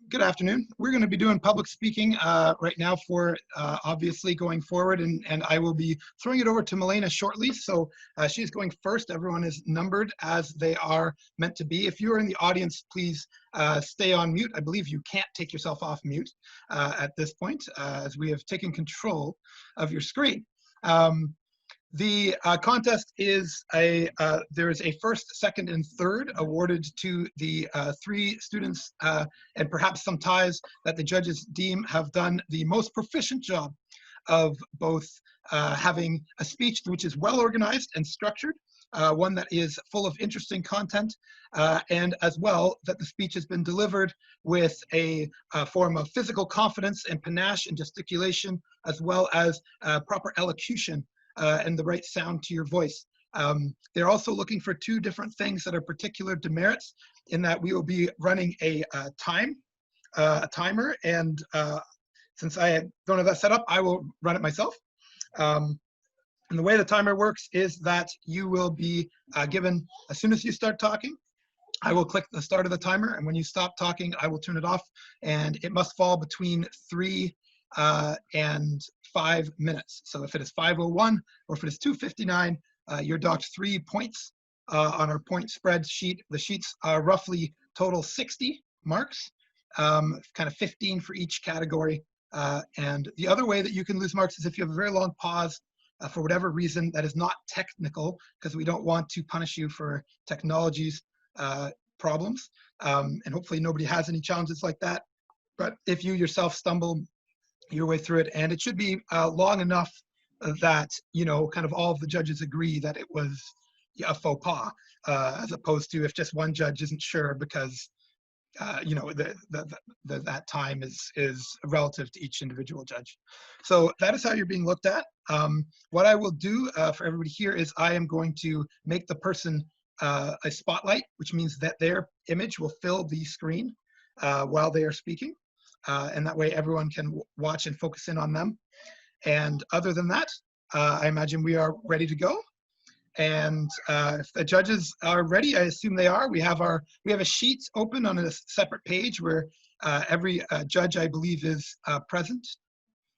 Good afternoon. We're going to be doing public speaking right now for obviously going forward, and I will be throwing it over to Milena shortly. So she's going first. Everyone is numbered as they are meant to be. If you're in the audience, please stay on mute. I believe you can't take yourself off mute at this point, as we have taken control of your screen. The contest is there is a first, second, and third awarded to the three students and perhaps some ties that the judges deem have done the most proficient job of both having a speech which is well organized and structured, one that is full of interesting content, and as well that the speech has been delivered with a form of physical confidence and panache and gesticulation, as well as proper elocution and the right sound to your voice. They're also looking for two different things that are particular demerits, in that we will be running a timer, and since I don't have that set up, I will run it myself. And the way the timer works is that you will be given, as soon as you start talking, I will click the start of the timer, and when you stop talking, I will turn it off, and it must fall between 3 and 5 minutes. So if it is 5:01 or if it is 2:59, you're docked 3 points on our point spread sheet. The sheets are roughly total 60 marks, kind of 15 for each category. And the other way that you can lose marks is if you have a very long pause for whatever reason that is not technical, because we don't want to punish you for technology's problems. And hopefully nobody has any challenges like that. But if you yourself stumble your way through it, and it should be long enough that, you know, kind of all of the judges agree that it was a faux pas, as opposed to if just one judge isn't sure because, you know, that time is relative to each individual judge. So that is how you're being looked at. What I will do for everybody here is I am going to make the person a spotlight, which means that their image will fill the screen while they are speaking. And that way everyone can watch and focus in on them. And other than that, I imagine we are ready to go. And if the judges are ready, I assume they are. We have a sheet open on a separate page where every judge, I believe, is present.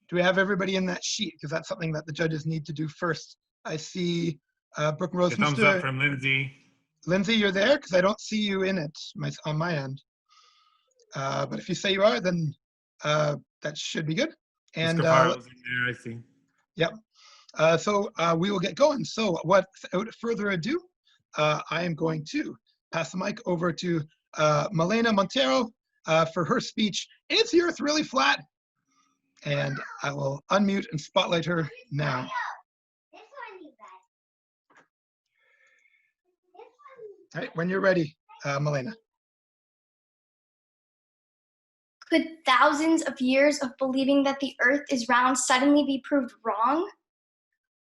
Do we have everybody in that sheet? Because that's something that the judges need to do first. I see Brooke and Rose. A thumbs up from Lindsay. Lindsay, you're there? Because I don't see you in it on my end. But if you say you are, then that should be good. And in there, I see. Yep. So we will get going. So without further ado, I am going to pass the mic over to Milena Montero for her speech, Is the Earth Really Flat? And I will unmute and spotlight her now. All right, when you're ready, Milena. Could thousands of years of believing that the Earth is round suddenly be proved wrong?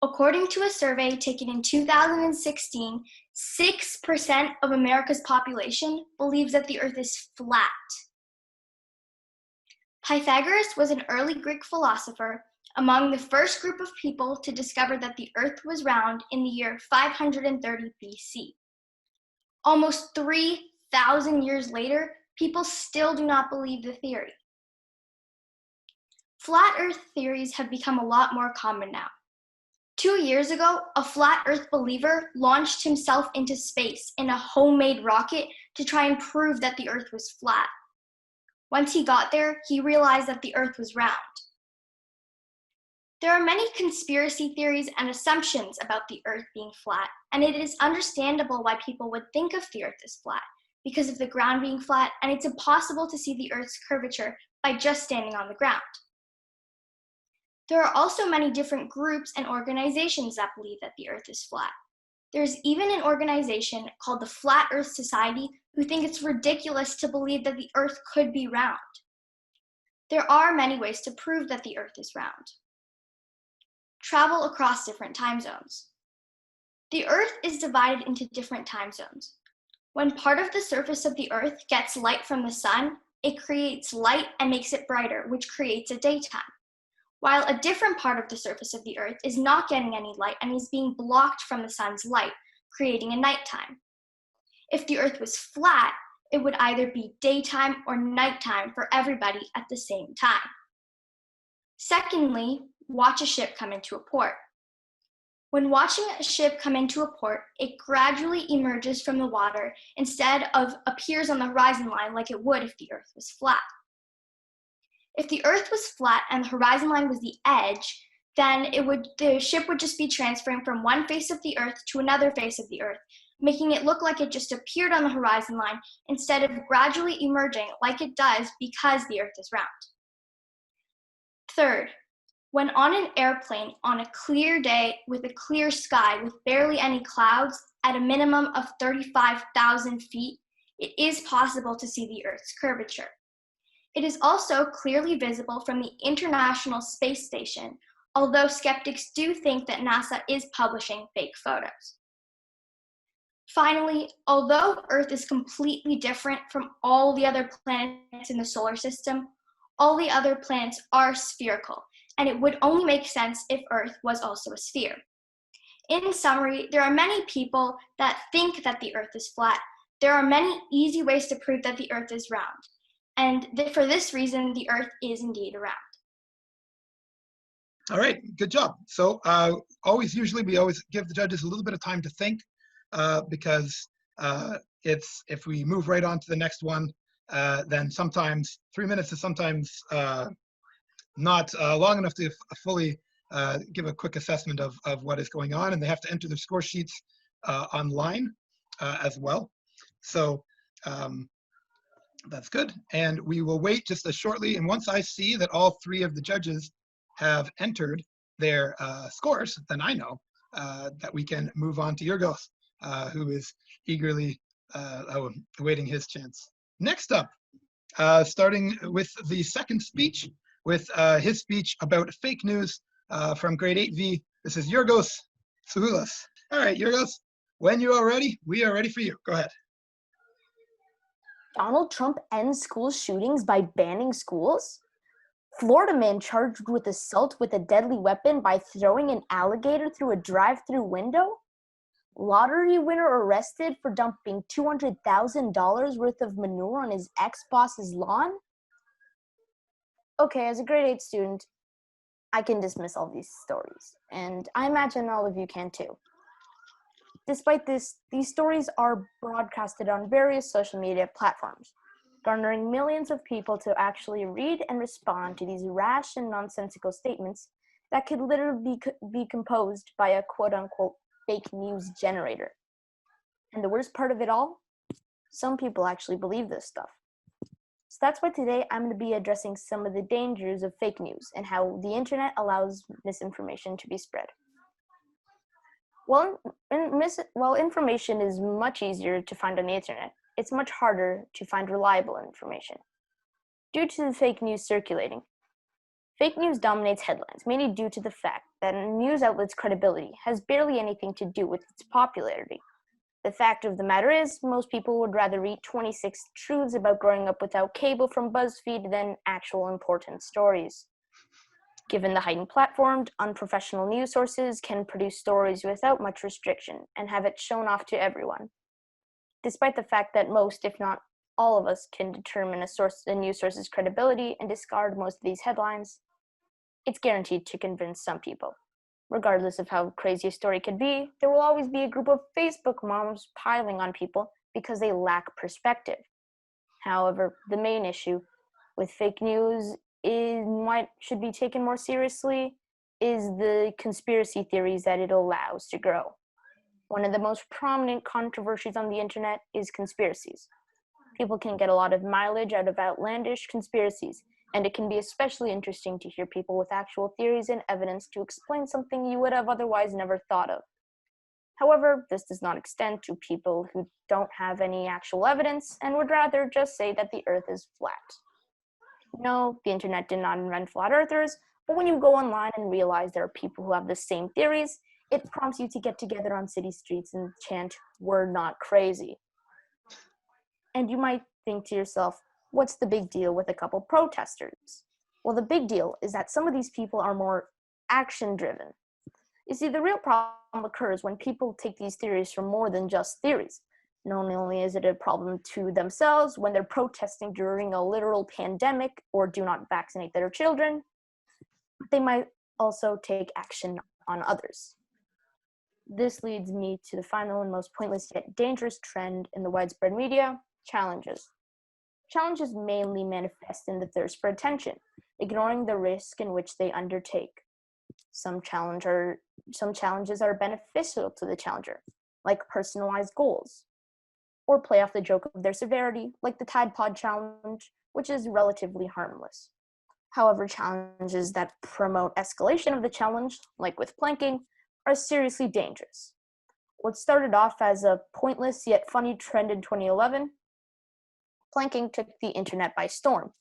According to a survey taken in 2016, 6% of America's population believes that the Earth is flat. Pythagoras was an early Greek philosopher, among the first group of people to discover that the Earth was round in the year 530 BC. Almost 3,000 years later, people still do not believe the theory. Flat Earth theories have become a lot more common now. 2 years ago, a flat Earth believer launched himself into space in a homemade rocket to try and prove that the Earth was flat. Once he got there, he realized that the Earth was round. There are many conspiracy theories and assumptions about the Earth being flat, and it is understandable why people would think of the Earth as flat, because of the ground being flat, and it's impossible to see the Earth's curvature by just standing on the ground. There are also many different groups and organizations that believe that the Earth is flat. There's even an organization called the Flat Earth Society who think it's ridiculous to believe that the Earth could be round. There are many ways to prove that the Earth is round. Travel across different time zones. The Earth is divided into different time zones. When part of the surface of the Earth gets light from the sun, it creates light and makes it brighter, which creates a daytime. While a different part of the surface of the Earth is not getting any light and is being blocked from the sun's light, creating a nighttime. If the Earth was flat, it would either be daytime or nighttime for everybody at the same time. Secondly, watch a ship come into a port. When watching a ship come into a port, it gradually emerges from the water instead of appears on the horizon line like it would if the Earth was flat. If the Earth was flat and the horizon line was the edge, then the ship would just be transferring from one face of the Earth to another face of the Earth, making it look like it just appeared on the horizon line instead of gradually emerging like it does because the Earth is round. Third, when on an airplane on a clear day with a clear sky with barely any clouds at a minimum of 35,000 feet, it is possible to see the Earth's curvature. It is also clearly visible from the International Space Station, although skeptics do think that NASA is publishing fake photos. Finally, although Earth is completely different from all the other planets in the solar system, all the other planets are spherical, and it would only make sense if Earth was also a sphere. In summary, there are many people that think that the Earth is flat. There are many easy ways to prove that the Earth is round, and for this reason, the Earth is indeed round. All right, good job. So we always give the judges a little bit of time to think because if we move right on to the next one, then sometimes 3 minutes is sometimes not long enough to fully give a quick assessment of what is going on, and they have to enter their score sheets online as well. So that's good. And we will wait just as shortly. And once I see that all three of the judges have entered their scores, then I know that we can move on to Yorgos, who is eagerly awaiting his chance. Next up, starting with the second speech, with his speech about fake news from grade 8V. This is Yorgos Souhoulas. All right, Yorgos, when you are ready, we are ready for you. Go ahead. Donald Trump ends school shootings by banning schools? Florida man charged with assault with a deadly weapon by throwing an alligator through a drive-through window? Lottery winner arrested for dumping $200,000 worth of manure on his ex-boss's lawn? Okay, as a grade 8 student, I can dismiss all these stories, and I imagine all of you can too. Despite this, these stories are broadcasted on various social media platforms, garnering millions of people to actually read and respond to these rash and nonsensical statements that could literally be composed by a quote-unquote fake news generator. And the worst part of it all, some people actually believe this stuff. So that's why today I'm going to be addressing some of the dangers of fake news and how the internet allows misinformation to be spread. Well, information is much easier to find on the internet. It's much harder to find reliable information due to the fake news circulating. Fake news dominates headlines, mainly due to the fact that a news outlet's credibility has barely anything to do with its popularity. The fact of the matter is, most people would rather read 26 truths about growing up without cable from BuzzFeed than actual important stories. Given the heightened platform, unprofessional news sources can produce stories without much restriction and have it shown off to everyone. Despite the fact that most, if not all of us, can determine a news source's credibility and discard most of these headlines, it's guaranteed to convince some people. Regardless of how crazy a story could be, there will always be a group of Facebook moms piling on people because they lack perspective. However, the main issue with fake news should be taken more seriously is the conspiracy theories that it allows to grow. One of the most prominent controversies on the internet is conspiracies. People can get a lot of mileage out of outlandish conspiracies, and it can be especially interesting to hear people with actual theories and evidence to explain something you would have otherwise never thought of. However, this does not extend to people who don't have any actual evidence and would rather just say that the Earth is flat. No, the internet did not invent flat earthers, but when you go online and realize there are people who have the same theories, it prompts you to get together on city streets and chant, "We're not crazy." And you might think to yourself, what's the big deal with a couple protesters? Well, the big deal is that some of these people are more action-driven. You see, the real problem occurs when people take these theories for more than just theories. Not only is it a problem to themselves when they're protesting during a literal pandemic or do not vaccinate their children, they might also take action on others. This leads me to the final and most pointless yet dangerous trend in the widespread media: challenges. Challenges mainly manifest in the thirst for attention, ignoring the risk in which they undertake. Some challenges are beneficial to the challenger, like personalized goals, or play off the joke of their severity, like the Tide Pod Challenge, which is relatively harmless. However, challenges that promote escalation of the challenge, like with planking, are seriously dangerous. What started off as a pointless yet funny trend in 2011, planking took the internet by storm.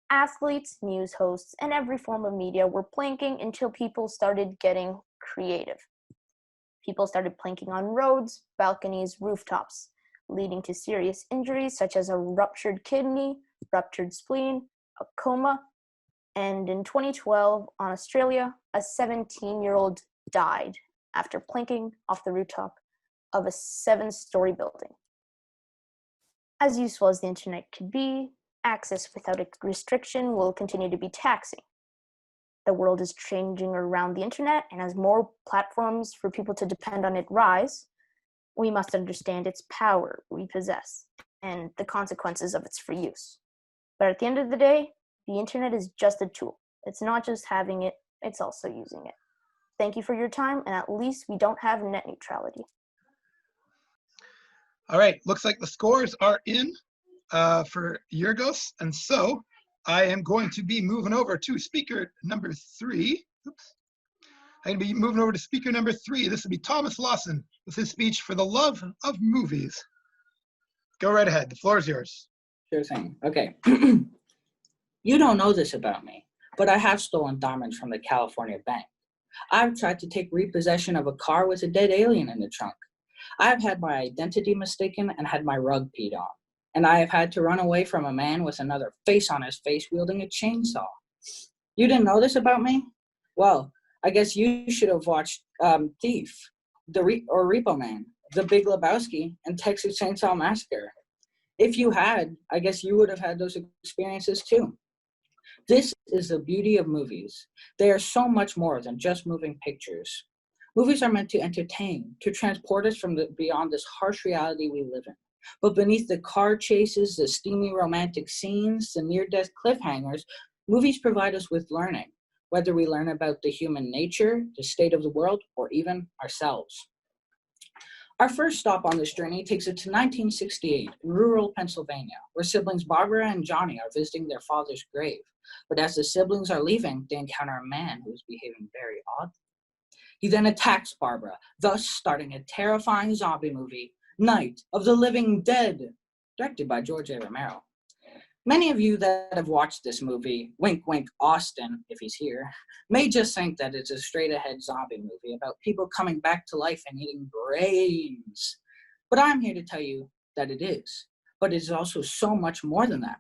Athletes, news hosts, and every form of media were planking until people started getting creative. People started planking on roads, balconies, rooftops, leading to serious injuries such as a ruptured kidney, ruptured spleen, a coma, and in 2012, on Australia, a 17-year-old died after planking off the rooftop of a 7-story building. As useful as the internet could be, access without a restriction will continue to be taxing. The world is changing around the internet, and as more platforms for people to depend on it rise, we must understand its power we possess and the consequences of its free use. But at the end of the day, the internet is just a tool. It's not just having it, it's also using it. Thank you for your time, and at least we don't have net neutrality. All right, looks like the scores are in for Yorgos, and so I am going to be moving over to speaker number 3. Oops. I'm going to be moving over to speaker number 3. This will be Thomas Lawson with his speech for the love of movies. Go right ahead. The floor is yours. Sure thing. Okay. You don't know this about me, but I have stolen diamonds from the California bank. I've tried to take repossession of a car with a dead alien in the trunk. I've had my identity mistaken and had my rug peed on. And I have had to run away from a man with another face on his face wielding a chainsaw. You didn't know this about me? Well, I guess you should have watched Thief, or Repo Man, The Big Lebowski, and Texas Chainsaw Massacre. If you had, I guess you would have had those experiences too. This is the beauty of movies. They are so much more than just moving pictures. Movies are meant to entertain, to transport us from beyond this harsh reality we live in. But beneath the car chases, the steamy romantic scenes, the near-death cliffhangers, movies provide us with learning, whether we learn about the human nature, the state of the world, or even ourselves. Our first stop on this journey takes it to 1968 in rural Pennsylvania, where siblings Barbara and Johnny are visiting their father's grave. But as the siblings are leaving, they encounter a man who is behaving very oddly. He then attacks Barbara, thus starting a terrifying zombie movie, Night of the Living Dead, directed by George A. Romero. Many of you that have watched this movie, wink wink Austin, if he's here, may just think that it's a straight-ahead zombie movie about people coming back to life and eating brains. But I'm here to tell you that it is. But it is also so much more than that.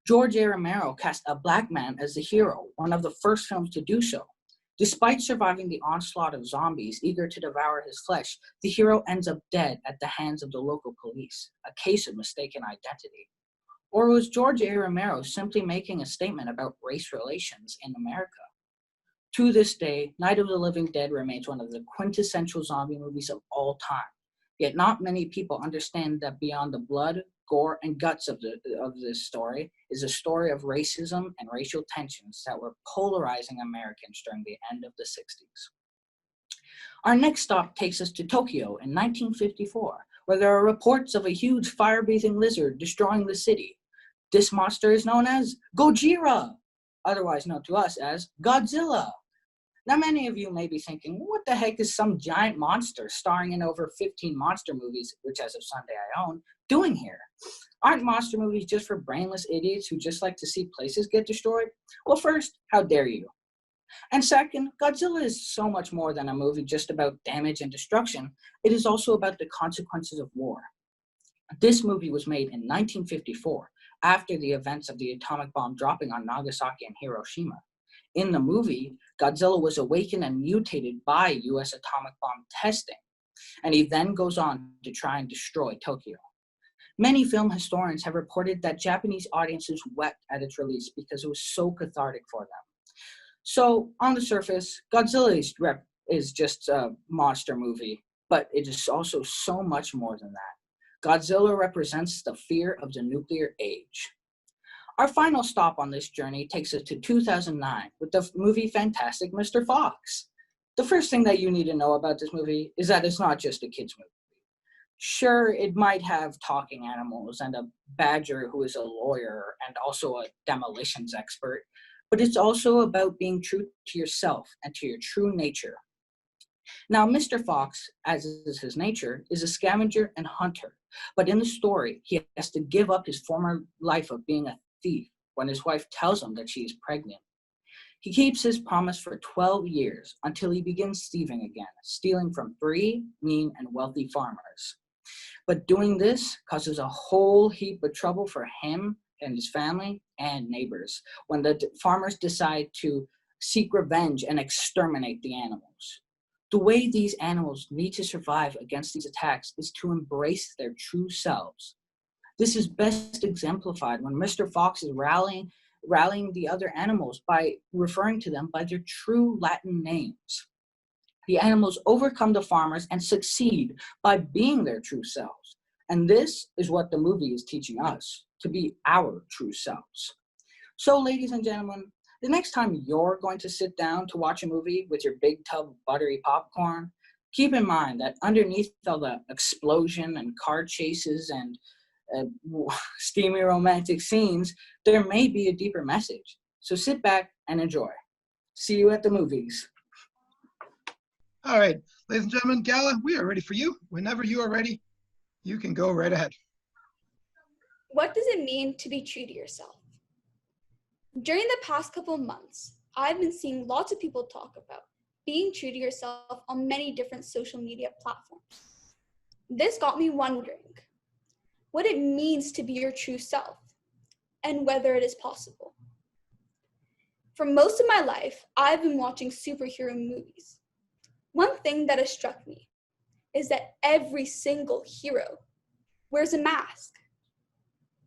George A. Romero cast a black man as the hero, one of the first films to do so. Despite surviving the onslaught of zombies eager to devour his flesh, the hero ends up dead at the hands of the local police, a case of mistaken identity. Or was George A. Romero simply making a statement about race relations in America? To this day, Night of the Living Dead remains one of the quintessential zombie movies of all time. Yet not many people understand that beyond the blood, gore, and guts of this story is a story of racism and racial tensions that were polarizing Americans during the end of the 60s. Our next stop takes us to Tokyo in 1954, where there are reports of a huge fire-breathing lizard destroying the city. This monster is known as Gojira, otherwise known to us as Godzilla. Now, many of you may be thinking, what the heck is some giant monster starring in over 15 monster movies, which as of Sunday I own, doing here? Aren't monster movies just for brainless idiots who just like to see places get destroyed? Well, first, how dare you? And second, Godzilla is so much more than a movie just about damage and destruction. It is also about the consequences of war. This movie was made in 1954, after the events of the atomic bomb dropping on Nagasaki and Hiroshima. In the movie, Godzilla was awakened and mutated by U.S. atomic bomb testing. and he then goes on to try and destroy Tokyo. Many film historians have reported that Japanese audiences wept at its release because it was so cathartic for them. So, on the surface, Godzilla is just a monster movie, but it is also so much more than that. Godzilla represents the fear of the nuclear age. Our final stop on this journey takes us to 2009 with the movie Fantastic Mr. Fox. The first thing that you need to know about this movie is that it's not just a kid's movie. Sure, it might have talking animals and a badger who is a lawyer and also a demolitions expert, but it's also about being true to yourself and to your true nature. Now, Mr. Fox, as is his nature, is a scavenger and hunter, but in the story, he has to give up his former life of being a thief when his wife tells him that she is pregnant. He keeps his promise for 12 years until he begins thieving again, stealing from free, mean, and wealthy farmers. But doing this causes a whole heap of trouble for him and his family and neighbors when the farmers decide to seek revenge and exterminate the animals. The way these animals need to survive against these attacks is to embrace their true selves. This is best exemplified when Mr. Fox is rallying the other animals by referring to them by their true Latin names. The animals overcome the farmers and succeed by being their true selves. And this is what the movie is teaching us, to be our true selves. So, ladies and gentlemen, the next time you're going to sit down to watch a movie with your big tub of buttery popcorn, keep in mind that underneath all the explosion and car chases and steamy romantic scenes, there may be a deeper message. So sit back and enjoy. See you at the movies. All right, ladies and gentlemen, Gala, we are ready for you. Whenever you are ready, you can go right ahead. What does it mean to be true to yourself? During the past couple of months, I've been seeing lots of people talk about being true to yourself on many different social media platforms. This got me wondering what it means to be your true self and whether it is possible. For most of my life, I've been watching superhero movies. One thing that has struck me is that every single hero wears a mask.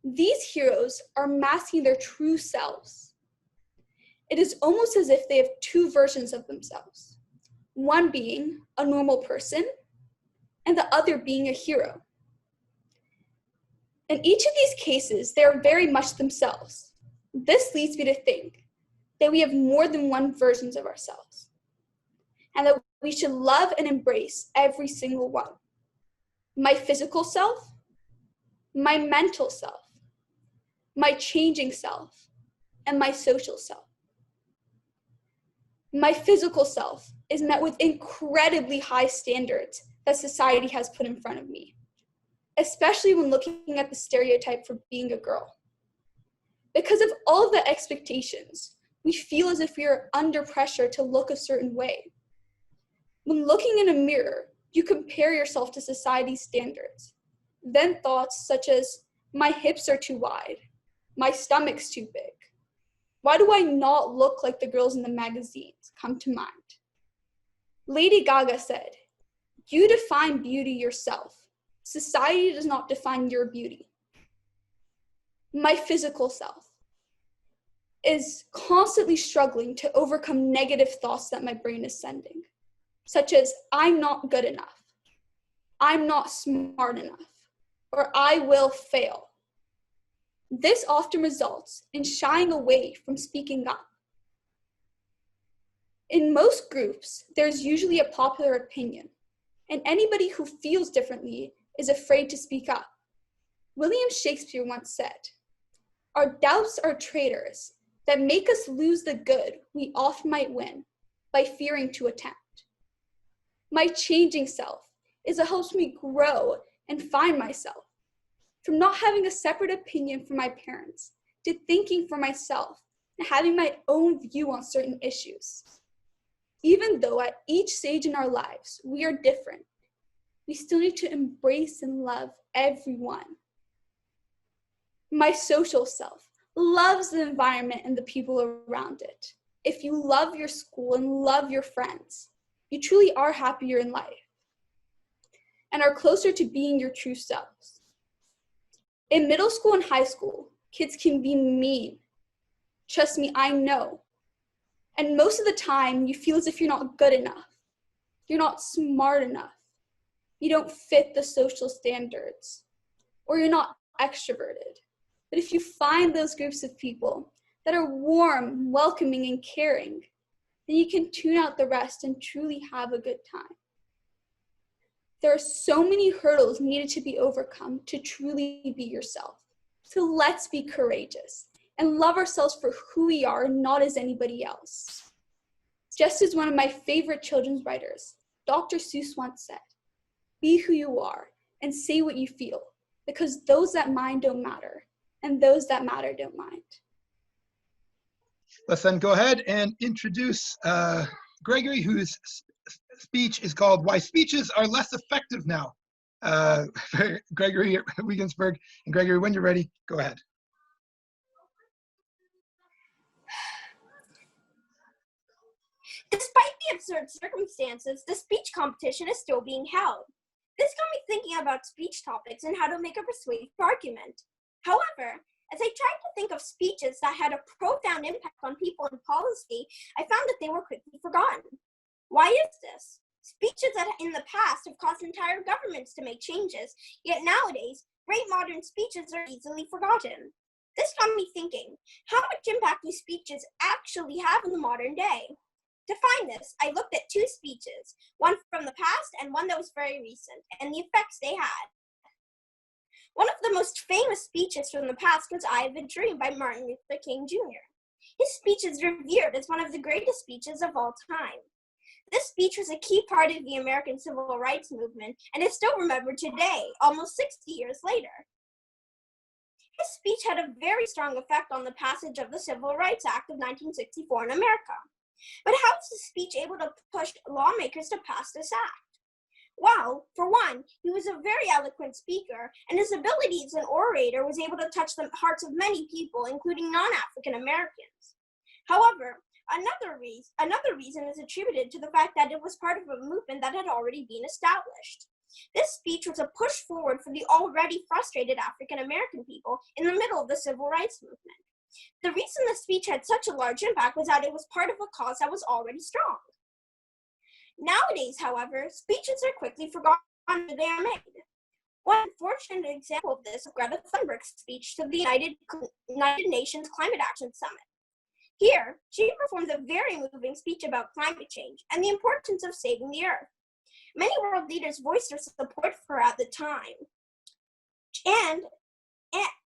These heroes are masking their true selves. It is almost as if they have two versions of themselves, one being a normal person and the other being a hero. In each of these cases, they are very much themselves. This leads me to think that we have more than one versions of ourselves, and that we should love and embrace every single one. My physical self, my mental self, my changing self, and my social self. My physical self is met with incredibly high standards that society has put in front of me, especially when looking at the stereotype for being a girl. Because of all of the expectations, we feel as if we are under pressure to look a certain way. When looking in a mirror, you compare yourself to society's standards. Then thoughts such as, my hips are too wide, my stomach's too big. Why do I not look like the girls in the magazines come to mind? Lady Gaga said, you define beauty yourself. Society does not define your beauty. My physical self is constantly struggling to overcome negative thoughts that my brain is sending, such as, I'm not good enough, I'm not smart enough, or I will fail. This often results in shying away from speaking up. In most groups, there's usually a popular opinion, and anybody who feels differently is afraid to speak up. William Shakespeare once said, our doubts are traitors that make us lose the good we often might win by fearing to attempt. My changing self is what helps me grow and find myself. From not having a separate opinion from my parents to thinking for myself and having my own view on certain issues. Even though at each stage in our lives we are different, we still need to embrace and love everyone. My social self loves the environment and the people around it. If you love your school and love your friends, you truly are happier in life. and are closer to being your true selves. In middle school and high school, kids can be mean. Trust me, I know. And most of the time, you feel as if you're not good enough. You're not smart enough. You don't fit the social standards. Or you're not extroverted. But if you find those groups of people that are warm, welcoming, and caring, then you can tune out the rest and truly have a good time. There are so many hurdles needed to be overcome to truly be yourself. So let's be courageous and love ourselves for who we are, not as anybody else. Just as one of my favorite children's writers, Dr. Seuss, once said, "Be who you are and say what you feel, because those that mind don't matter, and those that matter don't mind." Let's then go ahead and introduce Gregory, whose speech is called "Why Speeches Are Less Effective Now." Gregory Wiegensberg. And Gregory, when you're ready, go ahead. Despite the absurd circumstances, the speech competition is still being held. This got me thinking about speech topics and how to make a persuasive argument. However, as I tried to think of speeches that had a profound impact on people and policy, I found that they were quickly forgotten. Why is this? Speeches that in the past have caused entire governments to make changes, yet nowadays, great modern speeches are easily forgotten. This got me thinking, how much impact do speeches actually have in the modern day? To find this, I looked at two speeches, one from the past and one that was very recent, and the effects they had. One of the most famous speeches from the past was "I Have a Dream" by Martin Luther King Jr. His speech is revered as one of the greatest speeches of all time. This speech was a key part of the American Civil Rights Movement and is still remembered today, almost 60 years later. His speech had a very strong effect on the passage of the Civil Rights Act of 1964 in America. But how was the speech able to push lawmakers to pass this act? Well, for one, he was a very eloquent speaker, and his ability as an orator was able to touch the hearts of many people, including non-African Americans. However, another reason is attributed to the fact that it was part of a movement that had already been established. This speech was a push forward for the already frustrated African American people in the middle of the Civil Rights Movement. The reason the speech had such a large impact was that it was part of a cause that was already strong. Nowadays, however, speeches are quickly forgotten after they are made. One fortunate example of this is Greta Thunberg's speech to the United Nations Climate Action Summit. Here, she performed a very moving speech about climate change and the importance of saving the Earth. Many world leaders voiced their support for her at the time. And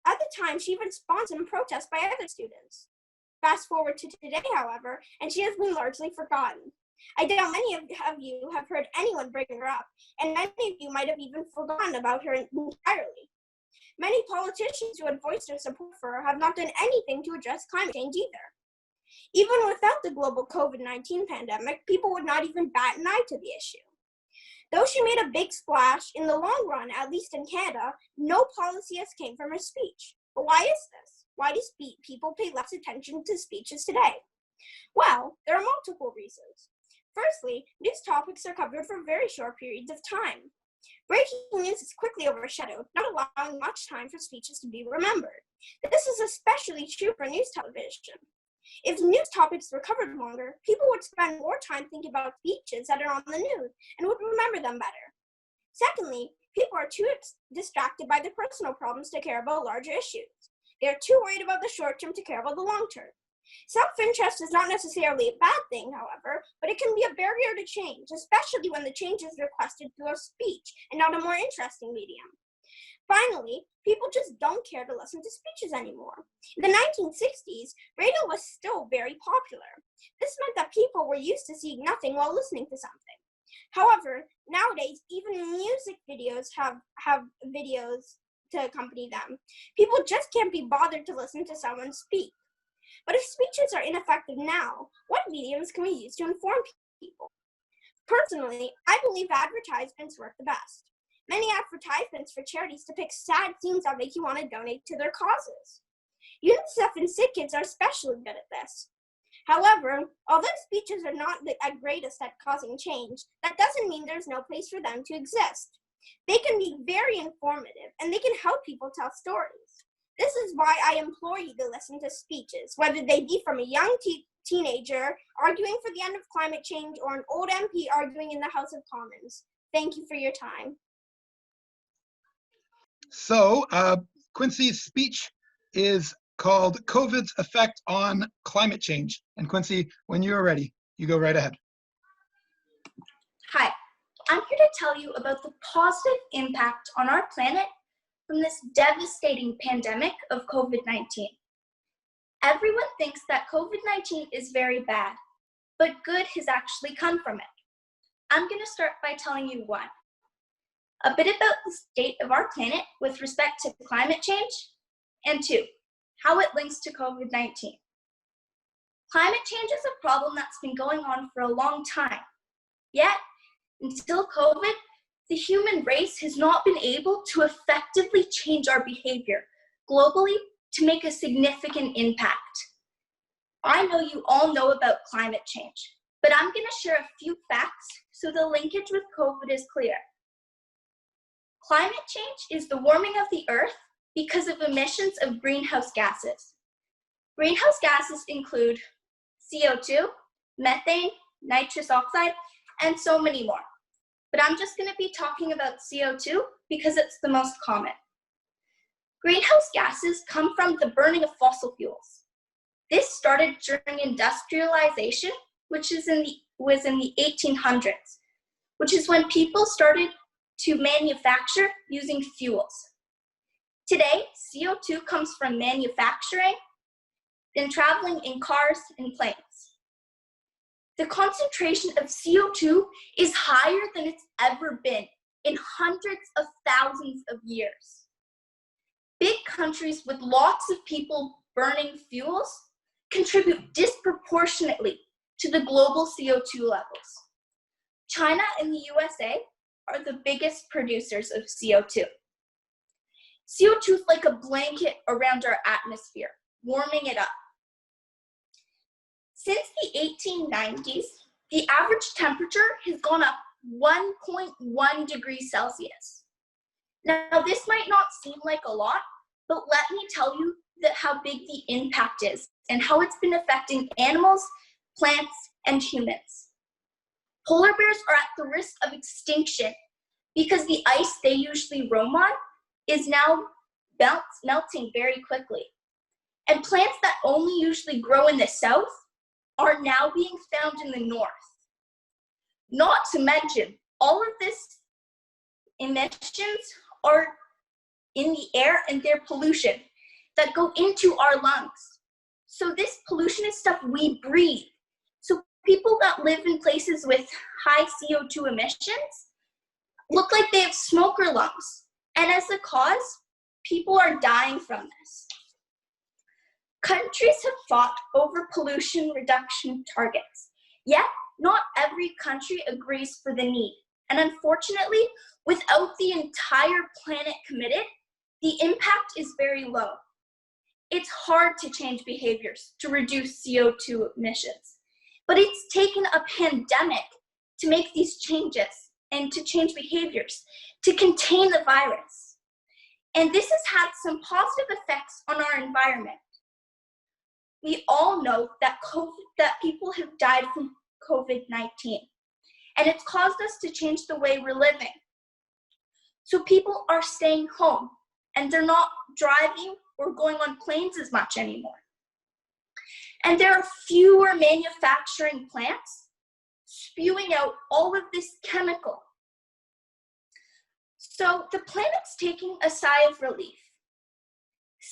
at the time, she even spawned some protests by other students. Fast forward to today, however, and she has been largely forgotten. I doubt many of you have heard anyone bring her up, and many of you might have even forgotten about her entirely. Many politicians who had voiced their support for her have not done anything to address climate change either. Even without the global COVID-19 pandemic, people would not even bat an eye to the issue. Though she made a big splash, in the long run, at least in Canada, no policy has came from her speech. But why is this? Why do people pay less attention to speeches today? Well, there are multiple reasons. Firstly, news topics are covered for very short periods of time. Breaking news is quickly overshadowed, not allowing much time for speeches to be remembered. This is especially true for news television. If news topics were covered longer, people would spend more time thinking about speeches that are on the news and would remember them better. Secondly, people are too distracted by their personal problems to care about larger issues. They are too worried about the short term to care about the long term. Self-interest is not necessarily a bad thing, however, but it can be a barrier to change, especially when the change is requested through a speech and not a more interesting medium. Finally, people just don't care to listen to speeches anymore. In the 1960s, radio was still very popular. This meant that people were used to seeing nothing while listening to something. However, nowadays, even music videos have videos to accompany them. People just can't be bothered to listen to someone speak. But if speeches are ineffective now, what mediums can we use to inform people? Personally, I believe advertisements work the best. Many advertisements for charities depict sad scenes that make you want to donate to their causes. UNICEF and SickKids are especially good at this. However, although speeches are not at greatest at causing change, that doesn't mean there's no place for them to exist. They can be very informative and they can help people tell stories. This is why I implore you to listen to speeches, whether they be from a young teenager arguing for the end of climate change or an old MP arguing in the House of Commons. Thank you for your time. So Quincy's speech is called COVID's Effect on Climate Change. And Quincy, when you're ready, you go right ahead. Hi, I'm here to tell you about the positive impact on our planet from this devastating pandemic of COVID-19. Everyone thinks that COVID-19 is very bad, but good has actually come from it. I'm going to start by telling you why. A bit about the state of our planet with respect to climate change, and 2, how it links to COVID-19. Climate change is a problem that's been going on for a long time. Yet, until COVID, the human race has not been able to effectively change our behavior globally to make a significant impact. I know you all know about climate change, but I'm going to share a few facts so the linkage with COVID is clear. Climate change is the warming of the Earth because of emissions of greenhouse gases. Greenhouse gases include CO2, methane, nitrous oxide, and so many more. But I'm just going to be talking about CO2 because it's the most common. Greenhouse gases come from the burning of fossil fuels. This started during industrialization, which was in the 1800s, which is when people started to manufacture using fuels. Today, CO2 comes from manufacturing, then traveling in cars and planes. The concentration of CO2 is higher than it's ever been in hundreds of thousands of years. Big countries with lots of people burning fuels contribute disproportionately to the global CO2 levels. China and the USA are the biggest producers of CO2. CO2 is like a blanket around our atmosphere, warming it up. Since the 1890s, the average temperature has gone up 1.1 degrees Celsius. Now, this might not seem like a lot, but let me tell you how big the impact is and how it's been affecting animals, plants, and humans. Polar bears are at the risk of extinction because the ice they usually roam on is now melting very quickly. And plants that only usually grow in the south are now being found in the north. Not to mention, all of this emissions are in the air and they're pollution that go into our lungs. So this pollution is stuff we breathe. So people that live in places with high CO2 emissions look like they have smoker lungs. And as a cause, people are dying from this. Countries have fought over pollution reduction targets, yet not every country agrees for the need. And unfortunately, without the entire planet committed, the impact is very low. It's hard to change behaviors to reduce CO2 emissions, but it's taken a pandemic to make these changes and to change behaviors, to contain the virus. And this has had some positive effects on our environment. We all know that people have died from COVID-19, and it's caused us to change the way we're living. So people are staying home, and they're not driving or going on planes as much anymore. And there are fewer manufacturing plants spewing out all of this chemical. So the planet's taking a sigh of relief.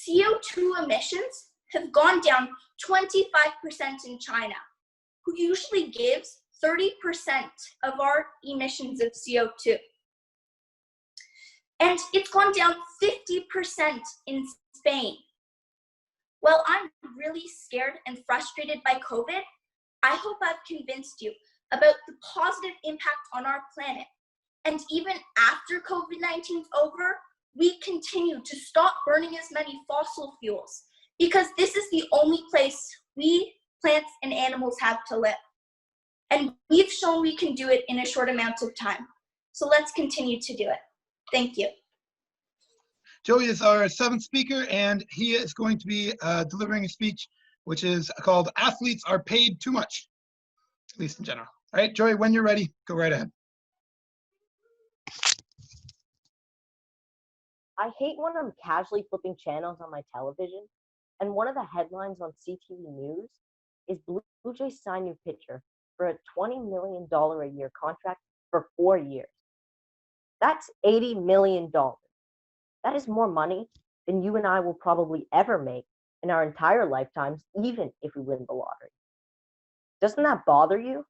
CO2 emissions have gone down 25% in China, who usually gives 30% of our emissions of CO2. And it's gone down 50% in Spain. While I'm really scared and frustrated by COVID, I hope I've convinced you about the positive impact on our planet. And even after COVID-19 is over, we continue to stop burning as many fossil fuels because this is the only place we, plants, and animals have to live. And we've shown we can do it in a short amount of time. So let's continue to do it. Thank you. Joey is our seventh speaker, and he is going to be delivering a speech which is called Athletes Are Paid Too Much, at least in general. All right, Joey, when you're ready, go right ahead. I hate when I'm casually flipping channels on my television, and one of the headlines on CTV News is Blue Jays sign new pitcher for a $20 million a year contract for 4 years. That's $80 million. That is more money than you and I will probably ever make in our entire lifetimes, even if we win the lottery. Doesn't that bother you?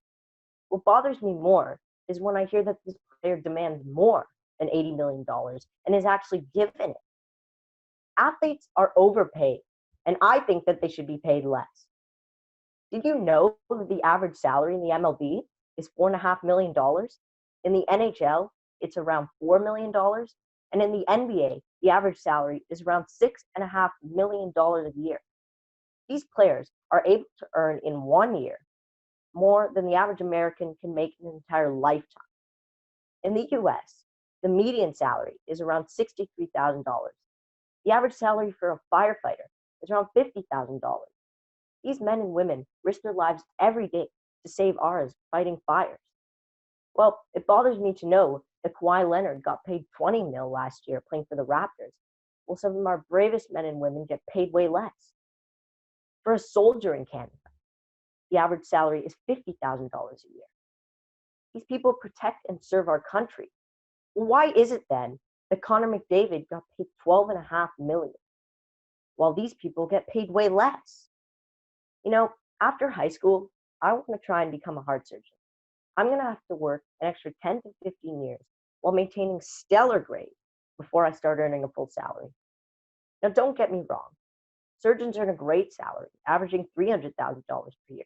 What bothers me more is when I hear that this player demands more than $80 million and is actually given it. Athletes are overpaid, and I think that they should be paid less. Did you know that the average salary in the MLB is $4.5 million? In the NHL, it's around $4 million. And in the NBA, the average salary is around $6.5 million a year. These players are able to earn in 1 year more than the average American can make in an entire lifetime. In the US, the median salary is around $63,000. The average salary for a firefighter is around $50,000. These men and women risk their lives every day to save ours fighting fires. Well, it bothers me to know that Kawhi Leonard got paid $20 million last year playing for the Raptors, while some of our bravest men and women get paid way less. For a soldier in Canada, the average salary is $50,000 a year. These people protect and serve our country. Well, why is it then that Connor McDavid got paid $12.5 million, while these people get paid way less? You know, after high school, I want to try and become a heart surgeon. I'm going to have to work an extra 10 to 15 years while maintaining stellar grades before I start earning a full salary. Now, don't get me wrong. Surgeons earn a great salary, averaging $300,000 per year.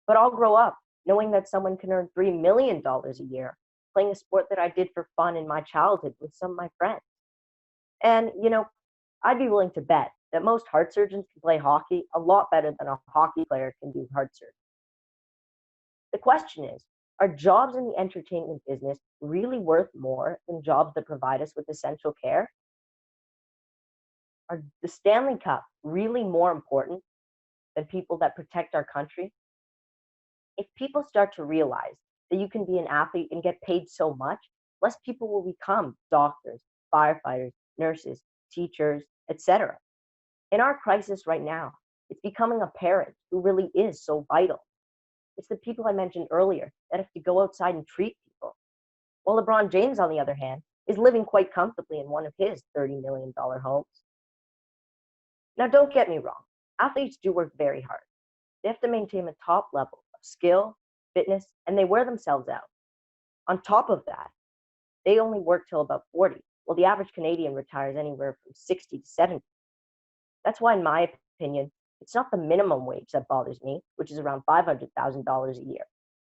But I'll grow up knowing that someone can earn $3 million a year playing a sport that I did for fun in my childhood with some of my friends. And, you know, I'd be willing to bet that most heart surgeons can play hockey a lot better than a hockey player can do heart surgery. The question is, are jobs in the entertainment business really worth more than jobs that provide us with essential care? Are the Stanley Cup really more important than people that protect our country? If people start to realize that you can be an athlete and get paid so much, less people will become doctors, firefighters, nurses, teachers, etc. In our crisis right now, it's becoming apparent who really is so vital. It's the people I mentioned earlier that have to go outside and treat people. While LeBron James, on the other hand, is living quite comfortably in one of his $30 million homes. Now, don't get me wrong. Athletes do work very hard. They have to maintain a top level of skill, fitness, and they wear themselves out. On top of that, they only work till about 40, while the average Canadian retires anywhere from 60 to 70. That's why, in my opinion, it's not the minimum wage that bothers me, which is around $500,000 a year.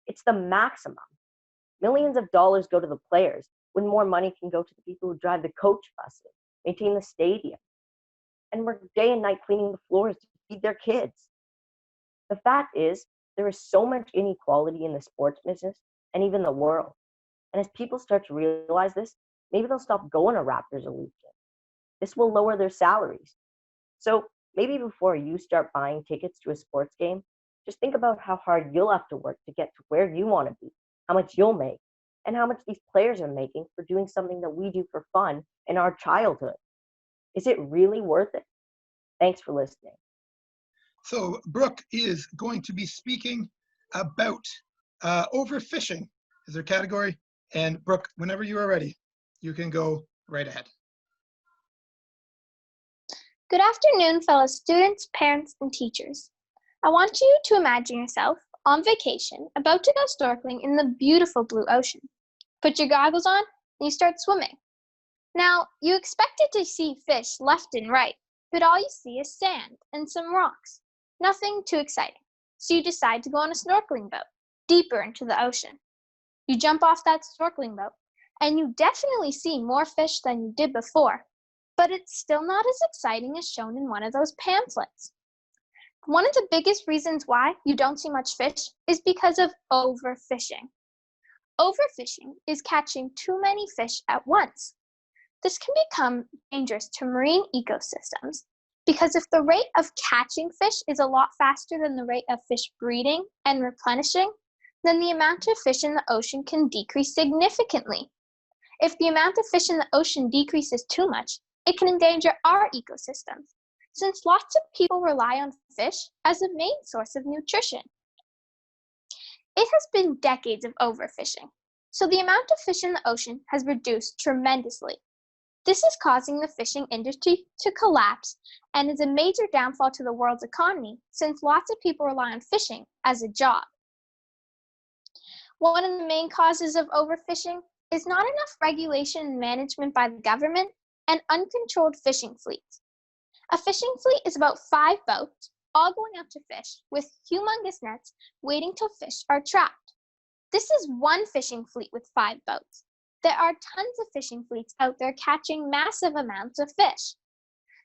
It's the maximum. Millions of dollars go to the players when more money can go to the people who drive the coach buses, maintain the stadium, and work day and night cleaning the floors to feed their kids. The fact is, there is so much inequality in the sports business and even the world. And as people start to realize this, maybe they'll stop going to Raptors or Leafs. This will lower their salaries. So maybe before you start buying tickets to a sports game, just think about how hard you'll have to work to get to where you want to be, how much you'll make, and how much these players are making for doing something that we do for fun in our childhood. Is it really worth it? Thanks for listening. So Brooke is going to be speaking about overfishing is their category. And Brooke, whenever you are ready, you can go right ahead. Good afternoon, fellow students, parents, and teachers. I want you to imagine yourself on vacation, about to go snorkeling in the beautiful blue ocean. Put your goggles on, and you start swimming. Now, you expected to see fish left and right, but all you see is sand and some rocks. Nothing too exciting. So you decide to go on a snorkeling boat, deeper into the ocean. You jump off that snorkeling boat, and you definitely see more fish than you did before, but it's still not as exciting as shown in one of those pamphlets. One of the biggest reasons why you don't see much fish is because of overfishing. Overfishing is catching too many fish at once. This can become dangerous to marine ecosystems because if the rate of catching fish is a lot faster than the rate of fish breeding and replenishing, then the amount of fish in the ocean can decrease significantly. If the amount of fish in the ocean decreases too much, it can endanger our ecosystems, since lots of people rely on fish as a main source of nutrition. It has been decades of overfishing, so the amount of fish in the ocean has reduced tremendously. This is causing the fishing industry to collapse and is a major downfall to the world's economy since lots of people rely on fishing as a job. One of the main causes of overfishing is not enough regulation and management by the government and uncontrolled fishing fleets. A fishing fleet is about 5 boats, all going out to fish, with humongous nets waiting till fish are trapped. This is one fishing fleet with 5 boats. There are tons of fishing fleets out there catching massive amounts of fish.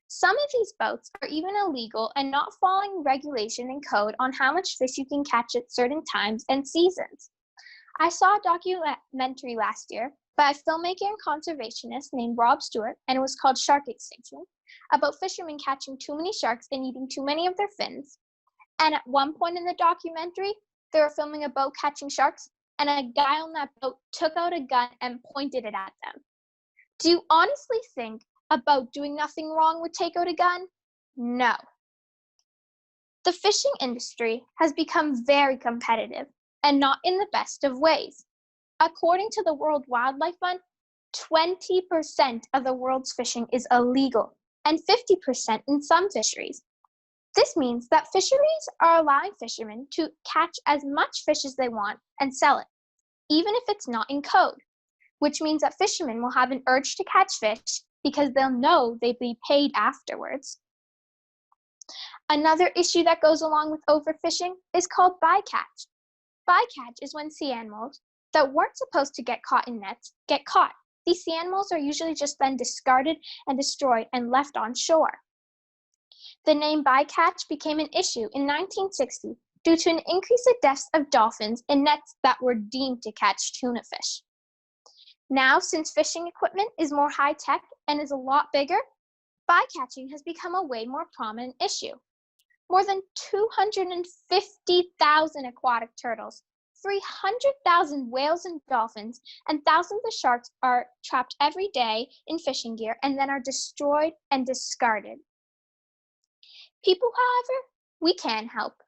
Some of these boats are even illegal and not following regulation and code on how much fish you can catch at certain times and seasons. I saw a documentary last year by a filmmaker and conservationist named Rob Stewart, and it was called Shark Extinction, about fishermen catching too many sharks and eating too many of their fins. And at one point in the documentary, they were filming a boat catching sharks, and a guy on that boat took out a gun and pointed it at them. Do you honestly think a boat doing nothing wrong would take out a gun? No. The fishing industry has become very competitive, and not in the best of ways. According to the World Wildlife Fund, 20% of the world's fishing is illegal, and 50% in some fisheries. This means that fisheries are allowing fishermen to catch as much fish as they want and sell it, even if it's not in code, which means that fishermen will have an urge to catch fish because they'll know they'll be paid afterwards. Another issue that goes along with overfishing is called bycatch. Bycatch is when sea animals that weren't supposed to get caught in nets get caught. These sea animals are usually just then discarded and destroyed and left on shore. The name bycatch became an issue in 1960 due to an increase in deaths of dolphins in nets that were deemed to catch tuna fish. Now, since fishing equipment is more high-tech and is a lot bigger, bycatching has become a way more prominent issue. More than 250,000 aquatic turtles, 300,000 whales and dolphins, and thousands of sharks are trapped every day in fishing gear and then are destroyed and discarded. People, however, we can help.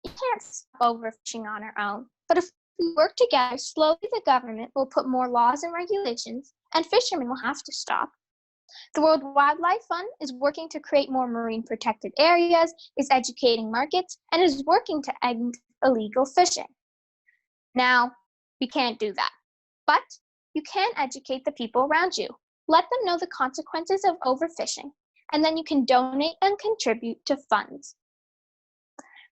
We can't stop overfishing on our own, but if we work together, slowly the government will put more laws and regulations, and fishermen will have to stop. The World Wildlife Fund is working to create more marine protected areas, is educating markets, and is working to end illegal fishing. Now, we can't do that, but you can educate the people around you. Let them know the consequences of overfishing, and then you can donate and contribute to funds.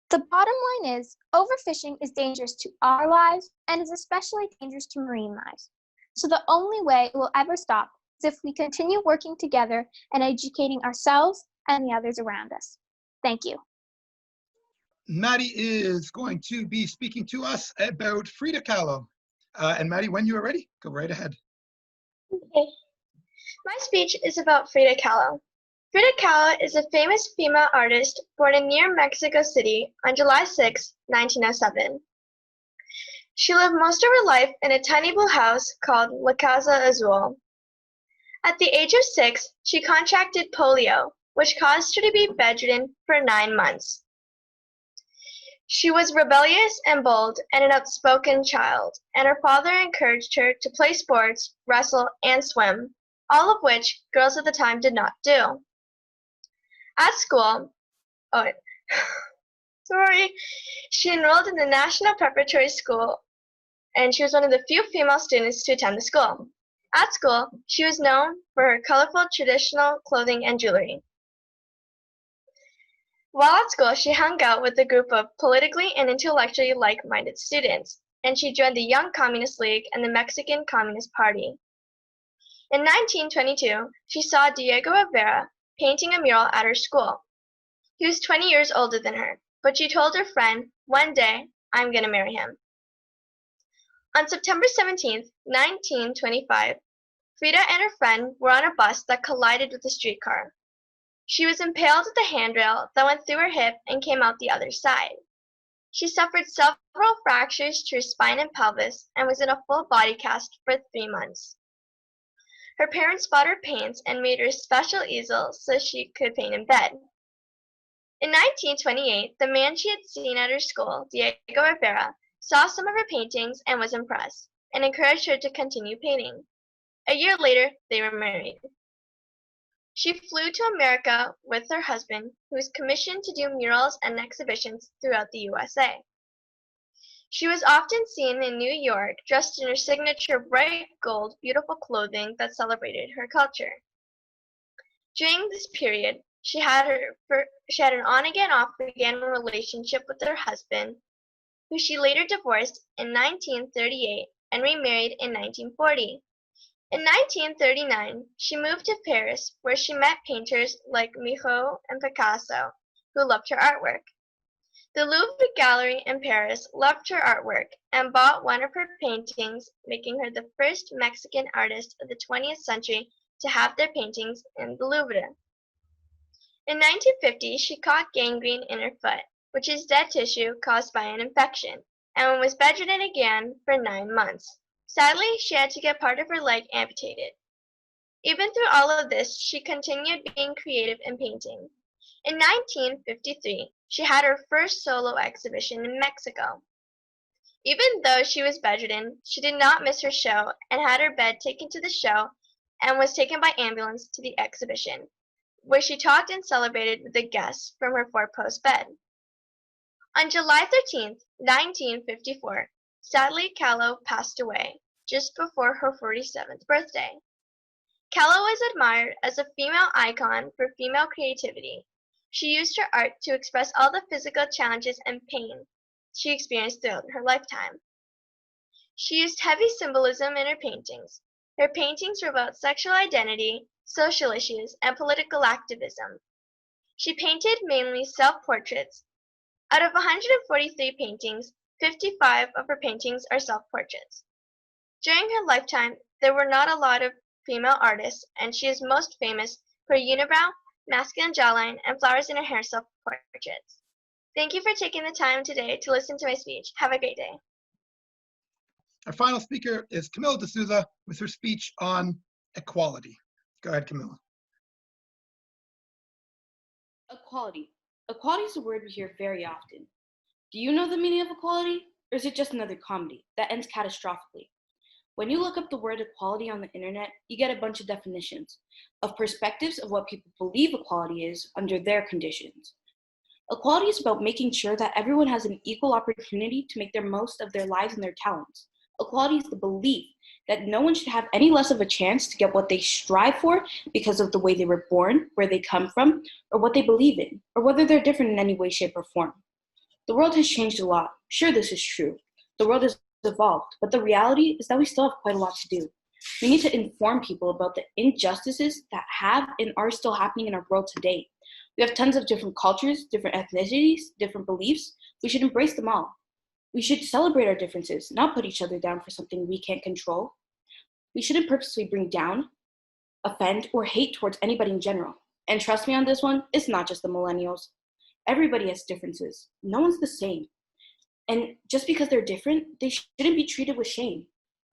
The bottom line is, overfishing is dangerous to our lives and is especially dangerous to marine lives. So the only way it will ever stop is if we continue working together and educating ourselves and the others around us. Thank you. Maddie is going to be speaking to us about Frida Kahlo. And Maddie, when you are ready, go right ahead. Okay. My speech is about Frida Kahlo. Frida Kahlo is a famous female artist born in near Mexico City on July 6, 1907. She lived most of her life in a tiny blue house called La Casa Azul. At the age of 6, she contracted polio, which caused her to be bedridden for 9 months. She was rebellious and bold and an outspoken child, and her father encouraged her to play sports, wrestle, and swim, all of which girls at the time did not do. At school, she enrolled in the National Preparatory School, and she was one of the few female students to attend the school. At school, she was known for her colorful traditional clothing and jewelry. While at school, she hung out with a group of politically and intellectually like-minded students, and she joined the Young Communist League and the Mexican Communist Party. In 1922, she saw Diego Rivera painting a mural at her school. He was 20 years older than her, but she told her friend, "One day, I'm going to marry him." On September 17, 1925, Frida and her friend were on a bus that collided with a streetcar. She was impaled with a handrail that went through her hip and came out the other side. She suffered several fractures to her spine and pelvis and was in a full body cast for 3 months. Her parents bought her paints and made her a special easel so she could paint in bed. In 1928, the man she had seen at her school, Diego Rivera, saw some of her paintings and was impressed, and encouraged her to continue painting. A year later, they were married. She flew to America with her husband, who was commissioned to do murals and exhibitions throughout the USA. She was often seen in New York dressed in her signature bright gold, beautiful clothing that celebrated her culture. During this period, she had an on-again, off-again relationship with her husband, who she later divorced in 1938 and remarried in 1940. In 1939, she moved to Paris, where she met painters like Miro and Picasso, who loved her artwork. The Louvre Gallery in Paris loved her artwork and bought one of her paintings, making her the first Mexican artist of the 20th century to have their paintings in the Louvre. In 1950, she caught gangrene in her foot, which is dead tissue caused by an infection, and was bedridden again for 9 months. Sadly, she had to get part of her leg amputated. Even through all of this, she continued being creative in painting. In 1953, she had her first solo exhibition in Mexico. Even though she was bedridden, she did not miss her show and had her bed taken to the show and was taken by ambulance to the exhibition, where she talked and celebrated with the guests from her 4-post bed. On July 13, 1954, Sadly Kahlo passed away just before her 47th birthday. Kahlo was admired as a female icon for female creativity. She used her art to express all the physical challenges and pain she experienced throughout her lifetime. She used heavy symbolism in her paintings. Her paintings were about sexual identity, social issues, and political activism. She painted mainly self-portraits. Out of 143 paintings, 55 of her paintings are self-portraits. During her lifetime, there were not a lot of female artists, and she is most famous for unibrow, masculine jawline, and flowers in her hair self-portraits. Thank you for taking the time today to listen to my speech. Have a great day. Our final speaker is Camila De Souza with her speech on equality. Go ahead, Camila. Equality. Equality is a word we hear very often. Do you know the meaning of equality, or is it just another comedy that ends catastrophically? When you look up the word equality on the internet, you get a bunch of definitions of perspectives of what people believe equality is under their conditions. Equality is about making sure that everyone has an equal opportunity to make the most of their lives and their talents. Equality is the belief that no one should have any less of a chance to get what they strive for because of the way they were born, where they come from, or what they believe in, or whether they're different in any way, shape, or form. The world has changed a lot. Sure, this is true. The world has evolved, but the reality is that we still have quite a lot to do. We need to inform people about the injustices that have and are still happening in our world today. We have tons of different cultures, different ethnicities, different beliefs. We should embrace them all. We should celebrate our differences, not put each other down for something we can't control. We shouldn't purposely bring down, offend, or hate towards anybody in general. And trust me on this one, it's not just the millennials. Everybody has differences. No one's the same. And just because they're different, they shouldn't be treated with shame.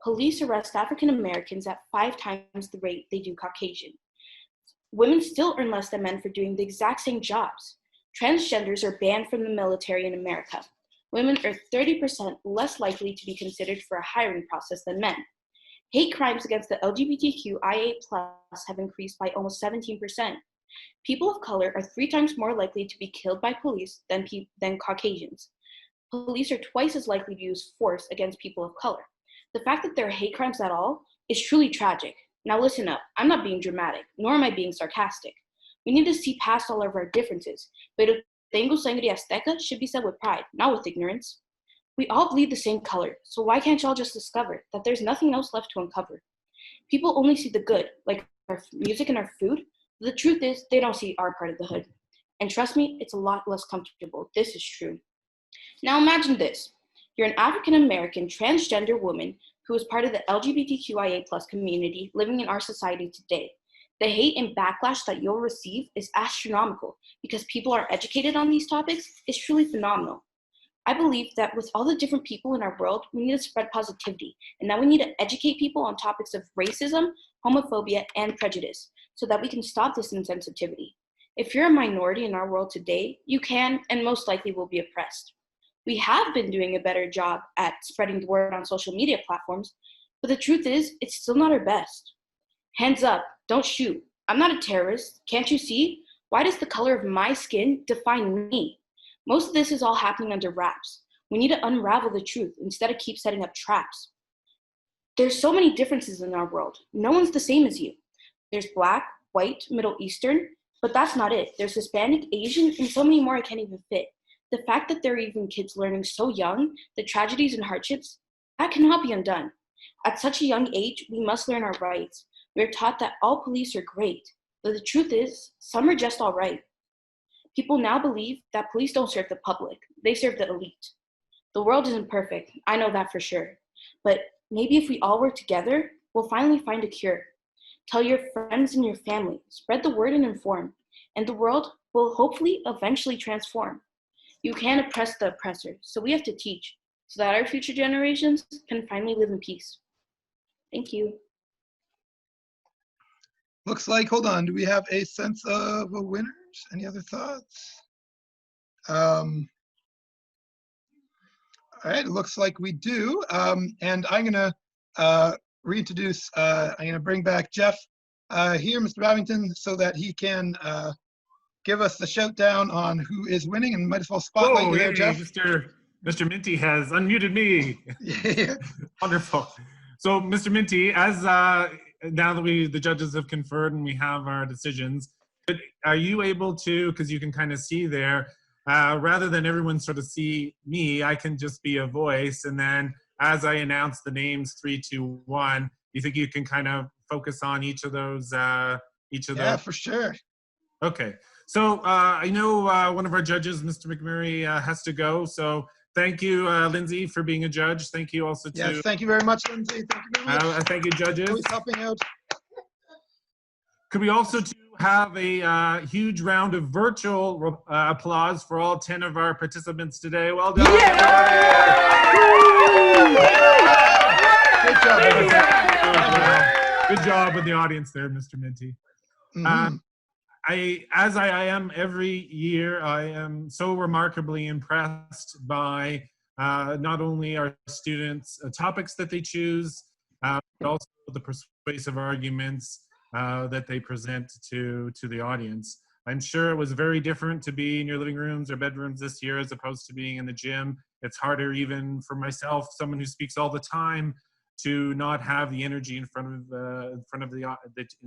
Police arrest African Americans at 5 times the rate they do Caucasian. Women still earn less than men for doing the exact same jobs. Transgenders are banned from the military in America. Women are 30% less likely to be considered for a hiring process than men. Hate crimes against the LGBTQIA+ have increased by almost 17%. People of color are 3 times more likely to be killed by police than Caucasians. Police are twice as likely to use force against people of color. The fact that there are hate crimes at all is truly tragic. Now listen up, I'm not being dramatic, nor am I being sarcastic. We need to see past all of our differences, but Tengo Sangre Azteca should be said with pride, not with ignorance. We all bleed the same color, so why can't y'all just discover that there's nothing else left to uncover? People only see the good, like our music and our food. The truth is, they don't see our part of the hood. And trust me, it's a lot less comfortable. This is true. Now imagine this. You're an African-American transgender woman who is part of the LGBTQIA+ community living in our society today. The hate and backlash that you'll receive is astronomical because people are educated on these topics is truly phenomenal. I believe that with all the different people in our world, we need to spread positivity and that we need to educate people on topics of racism, homophobia, and prejudice so that we can stop this insensitivity. If you're a minority in our world today, you can and most likely will be oppressed. We have been doing a better job at spreading the word on social media platforms, but the truth is, it's still not our best. Hands up, don't shoot. I'm not a terrorist. Can't you see? Why does the color of my skin define me? Most of this is all happening under wraps. We need to unravel the truth instead of keep setting up traps. There's so many differences in our world. No one's the same as you. There's Black, white, Middle Eastern, but that's not it. There's Hispanic, Asian, and so many more I can't even fit. The fact that there are even kids learning so young the tragedies and hardships, that cannot be undone. At such a young age, we must learn our rights. We are taught that all police are great, but the truth is, some are just all right. People now believe that police don't serve the public, they serve the elite. The world isn't perfect, I know that for sure. But maybe if we all work together, we'll finally find a cure. Tell your friends and your family, spread the word and inform, and the world will hopefully eventually transform. You can't oppress the oppressor, so we have to teach, so that our future generations can finally live in peace. Thank you. Looks like, hold on, do we have a sense of winners? Any other thoughts? All right, it looks like we do. And I'm gonna reintroduce, I'm gonna bring back Jeff here, Mr. Babington, so that he can give us the shout down on who is winning, and might as well spotlight you there, Jeff. Mr. Minty has unmuted me. Yeah. Wonderful. So, Mr. Minty, as now that the judges have conferred and we have our decisions, are you able to, because you can kind of see there, rather than everyone sort of see me, I can just be a voice, and then as I announce the names 3, 2, 1, you think you can kind of focus on each of those? Yeah, for sure. Okay. So I know one of our judges, Mr. McMurray, has to go. So thank you, Lindsay, for being a judge. Thank you also to... Yes, thank you very much, Lindsay. Thank you very much. Thank you, judges. Always helping out. Could we also have a huge round of virtual applause for all 10 of our participants today? Well done. Good job. Good job with the audience there, Mr. Minty. Mm-hmm. As I am every year, I am so remarkably impressed by not only our students' topics that they choose, but also the persuasive arguments that they present to the audience. I'm sure it was very different to be in your living rooms or bedrooms this year as opposed to being in the gym. It's harder even for myself, someone who speaks all the time, to not have the energy in front of in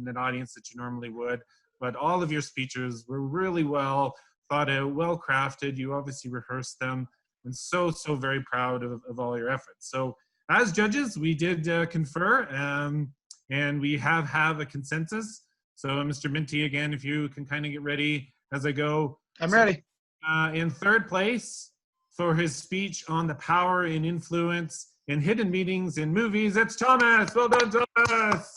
an audience that you normally would. But all of your speeches were really well thought out, well crafted. You obviously rehearsed them, and so very proud of all your efforts. So as judges, we did confer, and we have a consensus. So Mr. Minty, again, if you can kind of get ready as I go. I'm ready. In third place for his speech on the power and influence in hidden meetings in movies, it's Thomas. Well done, Thomas.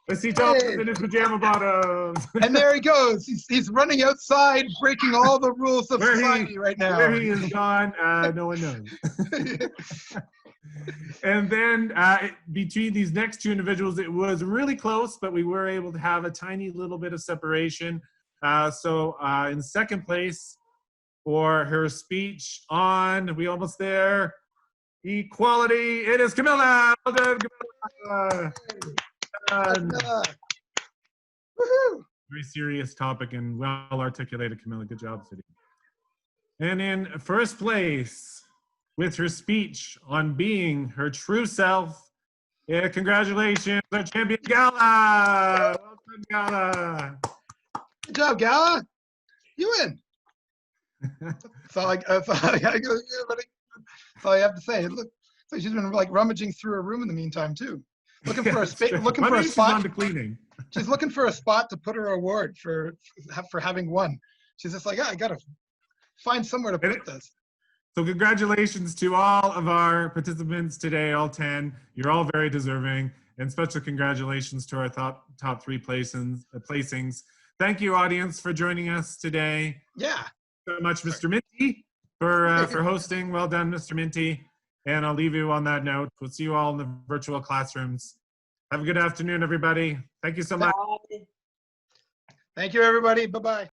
I see Thomas in his pajama bottoms. And there he goes. He's running outside, breaking all the rules of society right now. Where he is gone, no one knows. And then between these next two individuals, it was really close, but we were able to have a tiny little bit of separation. So in second place for her speech on, we almost there, equality, it is Camilla. Well done, Camilla. Very serious topic and well articulated, Camilla. Good job, City. And in first place, with her speech on being her true self, congratulations, our champion, Gala. Well done, Gala. Good job, Gala. You win. That's all I have to say. Look, so she's been like rummaging through her room in the meantime too. Looking for a spot. Cleaning. She's looking for a spot to put her award for having won. She's just like, I gotta find somewhere to put this. So congratulations to all of our participants today, all 10. You're all very deserving. And special congratulations to our top 3 placings. Thank you, audience, for joining us today. Yeah. So much, Mr. Minty, for hosting. Well done, Mr. Minty. And I'll leave you on that note. We'll see you all in the virtual classrooms. Have a good afternoon, everybody. Thank you so much. Thank you, everybody. Bye-bye.